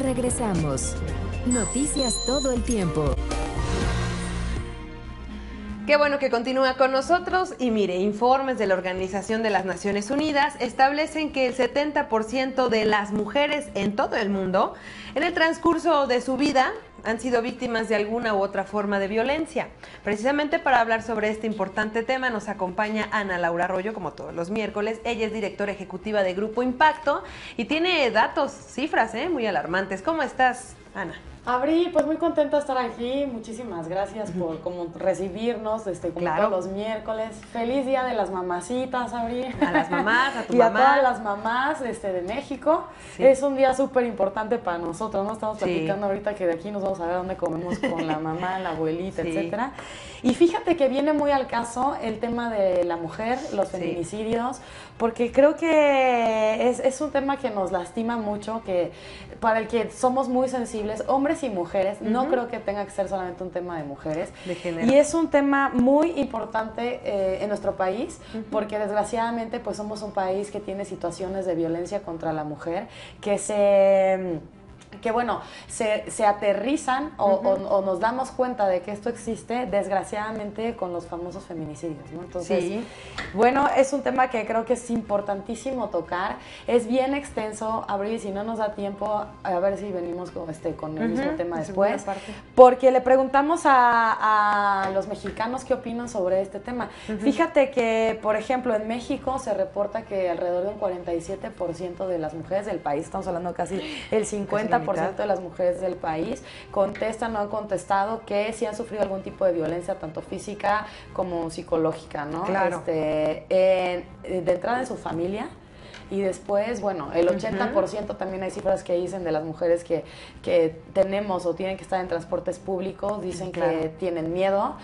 Regresamos. Noticias todo el tiempo. Qué bueno que continúa con nosotros y mire, informes de la Organización de las Naciones Unidas establecen que el 70% de las mujeres en todo el mundo, en el transcurso de su vida, han sido víctimas de alguna u otra forma de violencia. Precisamente para hablar sobre este importante tema nos acompaña Ana Laura Arroyo, como todos los miércoles. Ella es directora ejecutiva de Grupo Impacto y tiene datos, cifras muy alarmantes. ¿Cómo estás, Ana? Abri, pues muy contenta de estar aquí. Muchísimas gracias por como recibirnos como Claro. todos los miércoles. Feliz Día de las Mamacitas, Abri. A las mamás, a tu y mamá. a todas las mamás de México. Sí. Es un día súper importante para nosotros, ¿no? Estamos Sí. platicando ahorita que de aquí nos vamos a ver dónde comemos con la mamá, la abuelita, Sí. etcétera. Y fíjate que viene muy al caso el tema de la mujer, los Sí. feminicidios, porque creo que es un tema que nos lastima mucho, que para el que somos muy sensibles, hombres y mujeres. No creo que tenga que ser solamente un tema de mujeres. De género. Y es un tema muy importante en nuestro país, porque desgraciadamente pues somos un país que tiene situaciones de violencia contra la mujer que bueno, se aterrizan o nos damos cuenta de que esto existe, desgraciadamente, con los famosos feminicidios, ¿no? Entonces, Sí. bueno, es un tema que creo que es importantísimo tocar, es bien extenso, Abril, si no nos da tiempo, a ver si venimos con el mismo tema la segunda después, parte. porque le preguntamos a los mexicanos qué opinan sobre este tema. Fíjate que, por ejemplo, en México se reporta que alrededor de un 47% de las mujeres del país, estamos hablando casi el 50% de las mujeres del país, contestan o han contestado que sí han sufrido algún tipo de violencia, tanto física como psicológica, ¿no? Claro. De entrada en su familia. Y después, bueno, el 80% también hay cifras que dicen de las mujeres que tenemos o tienen que estar en transportes públicos, dicen Claro. que tienen miedo.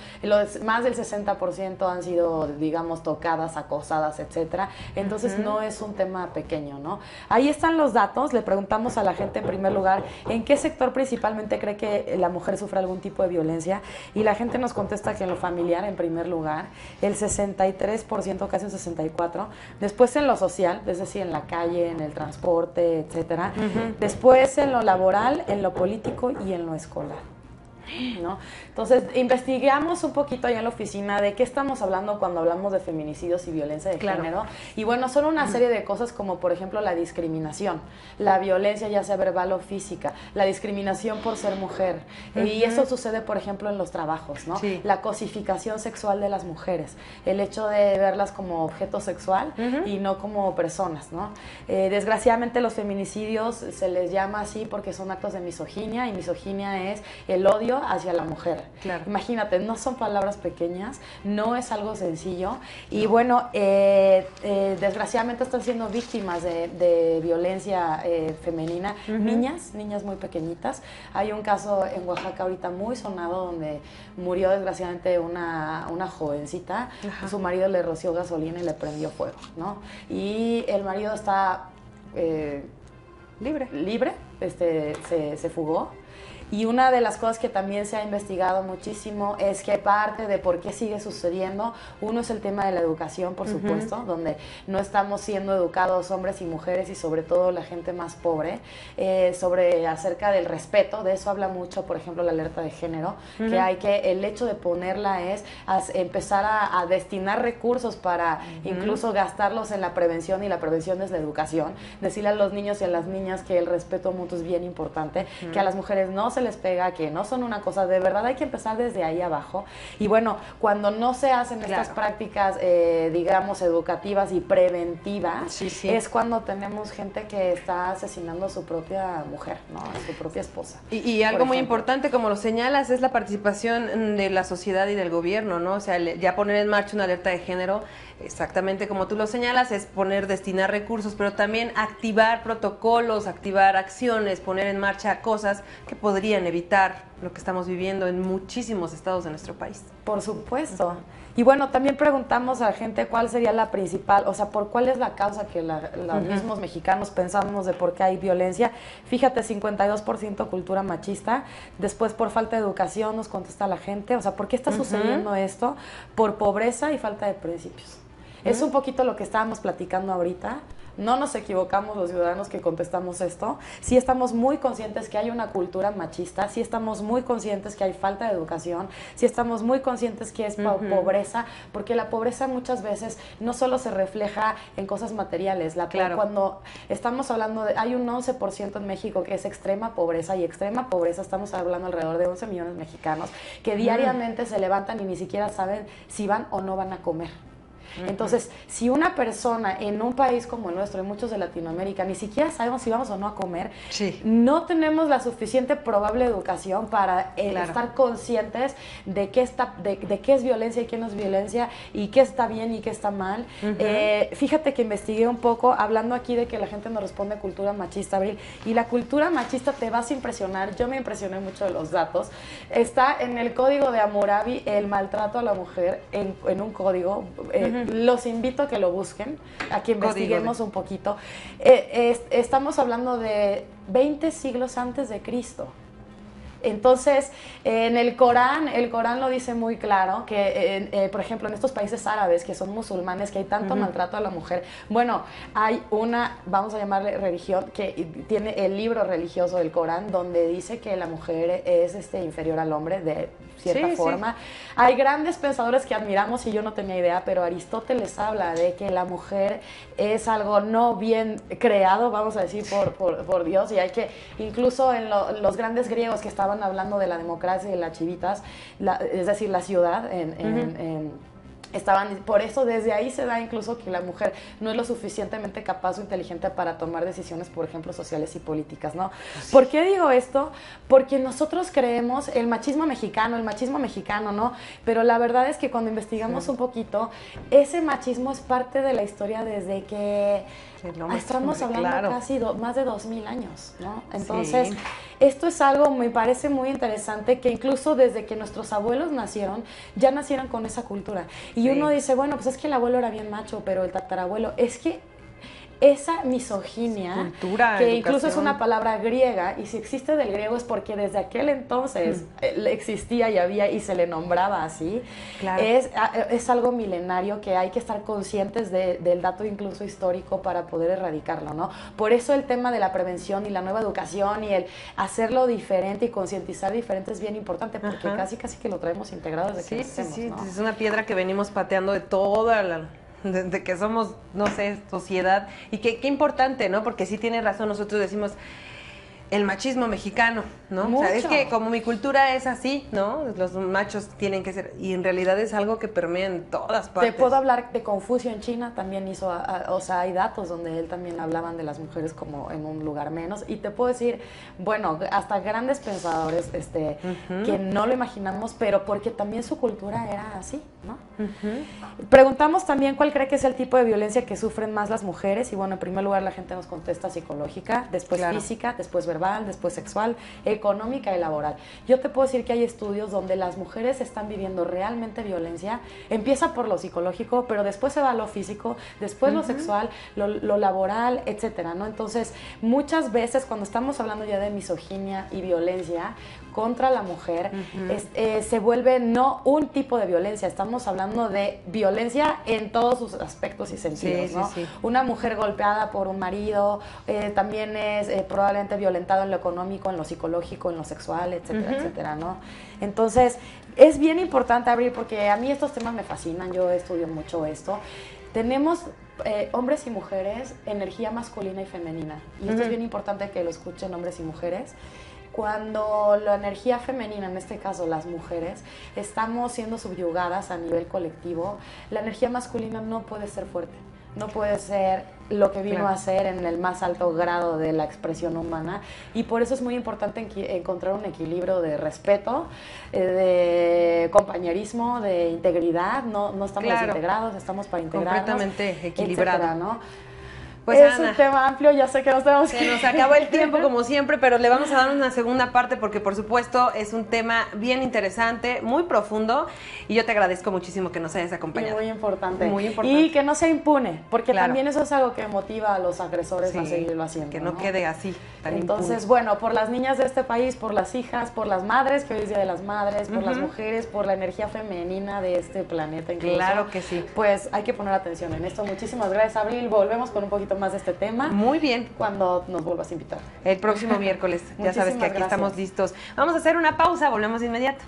Más del 60% han sido, digamos, tocadas, acosadas, etcétera. Entonces no es un tema pequeño, ¿no? Ahí están los datos. Le preguntamos a la gente en primer lugar, ¿en qué sector principalmente cree que la mujer sufre algún tipo de violencia? Y la gente nos contesta que en lo familiar, en primer lugar, el 63%, casi un 64%. Después en lo social, es decir, en la calle, en el transporte, etcétera. Después en lo laboral, en lo político y en lo escolar, ¿no? Entonces, investigamos un poquito allá en la oficina de qué estamos hablando cuando hablamos de feminicidios y violencia de Claro. género. Y bueno, son una serie de cosas como, por ejemplo, la discriminación, la violencia ya sea verbal o física, la discriminación por ser mujer. Y eso sucede, por ejemplo, en los trabajos, ¿no? Sí. La cosificación sexual de las mujeres, el hecho de verlas como objeto sexual y no como personas, ¿no? Desgraciadamente los feminicidios se les llama así porque son actos de misoginia, y misoginia es el odio hacia la mujer. Claro. Imagínate, no son palabras pequeñas, no es algo sencillo, y bueno, desgraciadamente están siendo víctimas de violencia femenina, niñas muy pequeñitas. Hay un caso en Oaxaca ahorita muy sonado donde murió desgraciadamente una jovencita. Su marido le roció gasolina y le prendió fuego, ¿no? Y el marido está libre, se fugó. Y una de las cosas que también se ha investigado muchísimo es que parte de por qué sigue sucediendo, uno es el tema de la educación, por supuesto, donde no estamos siendo educados hombres y mujeres, y sobre todo la gente más pobre, acerca del respeto. De eso habla mucho, por ejemplo, la alerta de género, que el hecho de ponerla es empezar a destinar recursos para incluso gastarlos en la prevención, y la prevención es la educación. Decirle a los niños y a las niñas que el respeto mutuo es bien importante, que a las mujeres no se les pega, que no son una cosa, de verdad hay que empezar desde ahí abajo. Y bueno, cuando no se hacen estas prácticas, digamos, educativas y preventivas, es cuando tenemos gente que está asesinando a su propia mujer, ¿no? A su propia esposa. Y algo muy importante, como lo señalas, es la participación de la sociedad y del gobierno, ¿no? O sea, ya poner en marcha una alerta de género, exactamente como tú lo señalas, es destinar recursos, pero también activar protocolos, activar acciones, poner en marcha cosas que podrían evitar lo que estamos viviendo en muchísimos estados de nuestro país. Por supuesto. Y bueno, también preguntamos a la gente cuál sería la principal, o sea, cuál es la causa que los mismos mexicanos pensamos de por qué hay violencia. Fíjate, 52% cultura machista, después por falta de educación nos contesta la gente, o sea, ¿por qué está sucediendo esto? Por pobreza y falta de principios. Es un poquito lo que estábamos platicando ahorita. No nos equivocamos los ciudadanos que contestamos esto. Sí estamos muy conscientes que hay una cultura machista, sí estamos muy conscientes que hay falta de educación, sí estamos muy conscientes que es pobreza, porque la pobreza muchas veces no solo se refleja en cosas materiales. Cuando estamos hablando de, hay un 11% en México que es extrema pobreza, y extrema pobreza estamos hablando alrededor de 11 millones de mexicanos que diariamente se levantan y ni siquiera saben si van o no van a comer. Entonces, si una persona en un país como el nuestro, en muchos de Latinoamérica, ni siquiera sabemos si vamos o no a comer, no tenemos la suficiente probable educación para estar conscientes de qué es violencia y qué no es violencia, y qué está bien y qué está mal. Fíjate que investigué un poco, hablando aquí de que la gente nos responde cultura machista, Abril, y la cultura machista te vas a impresionar. Yo me impresioné mucho de los datos. Está en el código de Hammurabi el maltrato a la mujer en un código. Los invito a que lo busquen, a que investiguemos un poquito. Estamos hablando de 20 siglos antes de Cristo. Entonces, en el Corán lo dice muy claro, que por ejemplo en estos países árabes que son musulmanes, que hay tanto maltrato a la mujer, bueno, hay una, vamos a llamarle religión, que tiene el libro religioso del Corán, donde dice que la mujer es inferior al hombre de cierta forma. Hay grandes pensadores que admiramos, y yo no tenía idea, pero Aristóteles habla de que la mujer es algo no bien creado, vamos a decir, por Dios, y hay que, incluso en los grandes griegos que estaban hablando de la democracia y de las chivitas, es decir, la ciudad, por eso desde ahí se da incluso que la mujer no es lo suficientemente capaz o inteligente para tomar decisiones, por ejemplo, sociales y políticas, ¿no? ¿Por qué digo esto? Porque nosotros creemos el machismo mexicano, ¿no? Pero la verdad es que cuando investigamos un poquito, ese machismo es parte de la historia desde que estamos hablando casi más de 2000 años, ¿no? Entonces, esto es algo, me parece muy interesante, que incluso desde que nuestros abuelos nacieron, ya nacieron con esa cultura. Y uno dice, bueno, pues es que el abuelo era bien macho, pero el tatarabuelo, es que esa misoginia, cultura, que incluso es una palabra griega, y si existe del griego es porque desde aquel entonces existía y había y se le nombraba así, es algo milenario que hay que estar conscientes del dato incluso histórico para poder erradicarlo, ¿no? Por eso el tema de la prevención y la nueva educación y el hacerlo diferente y concientizar diferente es bien importante, porque casi que lo traemos integrado desde que nacemos, ¿no? Es una piedra que venimos pateando de toda de que somos, no sé, sociedad, y qué importante, ¿no? Porque sí tiene razón, nosotros decimos el machismo mexicano, ¿no? Mucho. O sea, es que como mi cultura es así, ¿no? Los machos tienen que ser, y en realidad es algo que permea en todas partes. Te puedo hablar de Confucio en China, también hizo, o sea, hay datos donde él también hablaban de las mujeres como en un lugar menos, y te puedo decir, bueno, hasta grandes pensadores que no lo imaginamos, pero porque también su cultura era así, ¿no? Preguntamos también cuál cree que es el tipo de violencia que sufren más las mujeres, y bueno, en primer lugar la gente nos contesta psicológica, después física, después verbal, después sexual, económica y laboral. Yo te puedo decir que hay estudios donde las mujeres están viviendo realmente violencia. Empieza por lo psicológico, pero después se va a lo físico, después lo sexual, lo laboral, etcétera, ¿no? Entonces, muchas veces cuando estamos hablando ya de misoginia y violencia contra la mujer, se vuelve no un tipo de violencia, estamos hablando de violencia en todos sus aspectos y sentidos, ¿no? Una mujer golpeada por un marido, también es probablemente violentada en lo económico, en lo psicológico, en lo sexual, etcétera, etcétera, ¿no? Entonces, es bien importante abrir, porque a mí estos temas me fascinan, yo estudio mucho esto. Tenemos hombres y mujeres, energía masculina y femenina, y esto es bien importante que lo escuchen hombres y mujeres. Cuando la energía femenina, en este caso las mujeres, estamos siendo subyugadas a nivel colectivo, la energía masculina no puede ser fuerte, no puede ser lo que vino a ser en el más alto grado de la expresión humana, y por eso es muy importante encontrar un equilibrio de respeto, de compañerismo, de integridad. No estamos desintegrados, estamos para integrar, completamente equilibrado, etcétera, ¿no? Pues, es Ana, un tema amplio, ya sé que nos tenemos se nos acabó el tiempo como siempre, pero le vamos a dar una segunda parte porque por supuesto es un tema bien interesante, muy profundo y yo te agradezco muchísimo que nos hayas acompañado. Muy importante. Muy importante. Y que no sea impune, porque Claro. también eso es algo que motiva a los agresores a Sí, seguirlo haciendo. que no quede así, tan Entonces, impune. bueno, por las niñas de este país, por las hijas, por las madres, que hoy es Día de las Madres, por las mujeres, por la energía femenina de este planeta incluso. Claro que sí. Pues hay que poner atención en esto. Muchísimas gracias, Abril. Volvemos con un poquito más de este tema Muy bien. cuando nos vuelvas a invitar. El próximo miércoles, ya sabes que Muchísimas aquí estamos gracias. listos. Vamos a hacer una pausa, volvemos de inmediato.